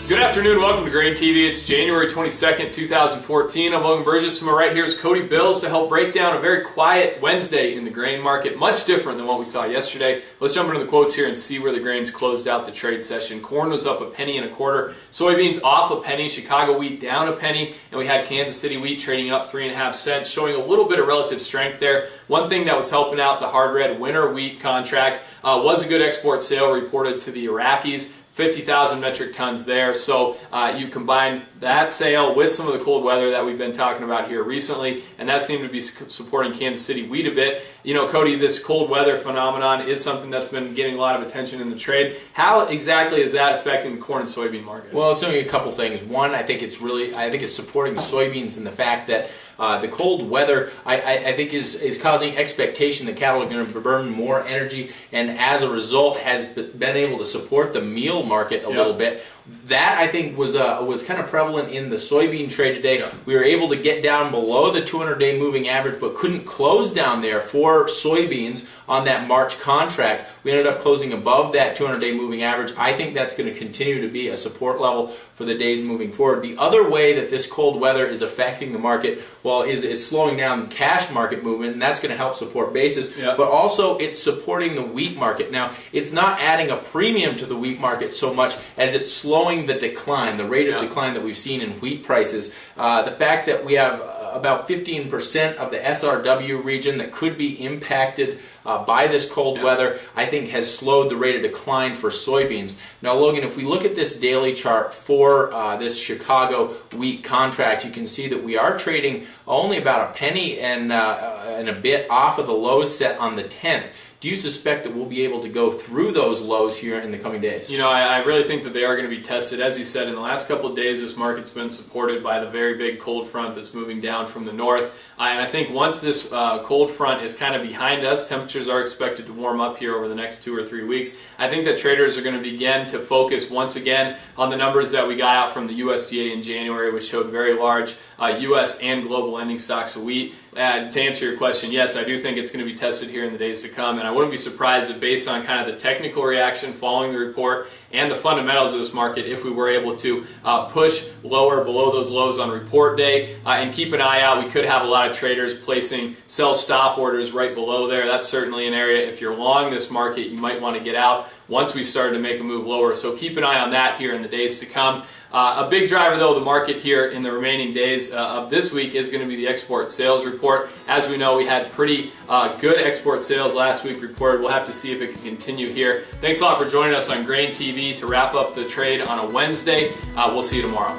Good afternoon, welcome to GrainTV. It's January 22nd, 2014. I'm Logan Burgess. To my right here is Cody Bills to help break down a very quiet Wednesday in the grain market, much different than what we saw yesterday. Let's jump into the quotes here and see where the grains closed out the trade session. Corn was up 1.25 pennies, soybeans off 1 penny, Chicago wheat down 1 penny, and we had Kansas City wheat trading up 3.5 cents, showing a little bit of relative strength there. One thing that was helping out the hard red winter wheat contract was a good export sale reported to the Iraqis. 50,000 metric tons there. So you combine that sale with some of the cold weather that we've been talking about here recently, and that seemed to be supporting Kansas City wheat a bit. You know, Cody, this cold weather phenomenon is something that's been getting a lot of attention in the trade. How exactly is that affecting the corn and soybean market? Well, it's doing a couple things. One, I think it's supporting soybeans in the fact that the cold weather, I think, is causing expectation that cattle are going to burn more energy, and as a result has been able to support the meal market a little bit. That, I think, was kind of prevalent in the soybean trade today. We were able to get down below the 200-day moving average, but couldn't close down there for soybeans on that March contract. We ended up closing above that 200-day moving average. I think that's going to continue to be a support level for the days moving forward. The other way that this cold weather is affecting the market, well, is slowing down the cash market movement, and that's going to help support basis, but also it's supporting the wheat market. Now, it's not adding a premium to the wheat market so much as it's slowing the decline, the rate of decline that we've seen in wheat prices. The fact that we have about 15% of the SRW region that could be impacted by this cold weather, I think has slowed the rate of decline for soybeans. Now, Logan, if we look at this daily chart for this Chicago wheat contract, you can see that we are trading only about 1 penny and a bit off of the lows set on the 10th. Do you suspect that we'll be able to go through those lows here in the coming days? You know, I really think that they are going to be tested. As you said, in the last couple of days, this market's been supported by the very big cold front that's moving down from the north. And I think once this cold front is kind of behind us, temperatures are expected to warm up here over the next 2 or 3 weeks. I think that traders are going to begin to focus once again on the numbers that we got out from the USDA in January, which showed very large U.S. and global ending stocks of wheat. To answer your question, yes, I do think it's going to be tested here in the days to come, and I wouldn't be surprised if, based on kind of the technical reaction following the report and the fundamentals of this market, if we were able to push lower below those lows on report day. And keep an eye out, we could have a lot of traders placing sell stop orders right below there. That's certainly an area, if you're long this market, you might want to get out once we started to make a move lower. So keep an eye on that here in the days to come. A big driver, though, of the market here in the remaining days of this week is going to be the export sales report. As we know, we had pretty good export sales last week reported. We'll have to see if it can continue here. Thanks a lot for joining us on GrainTV to wrap up the trade on a Wednesday. We'll see you tomorrow.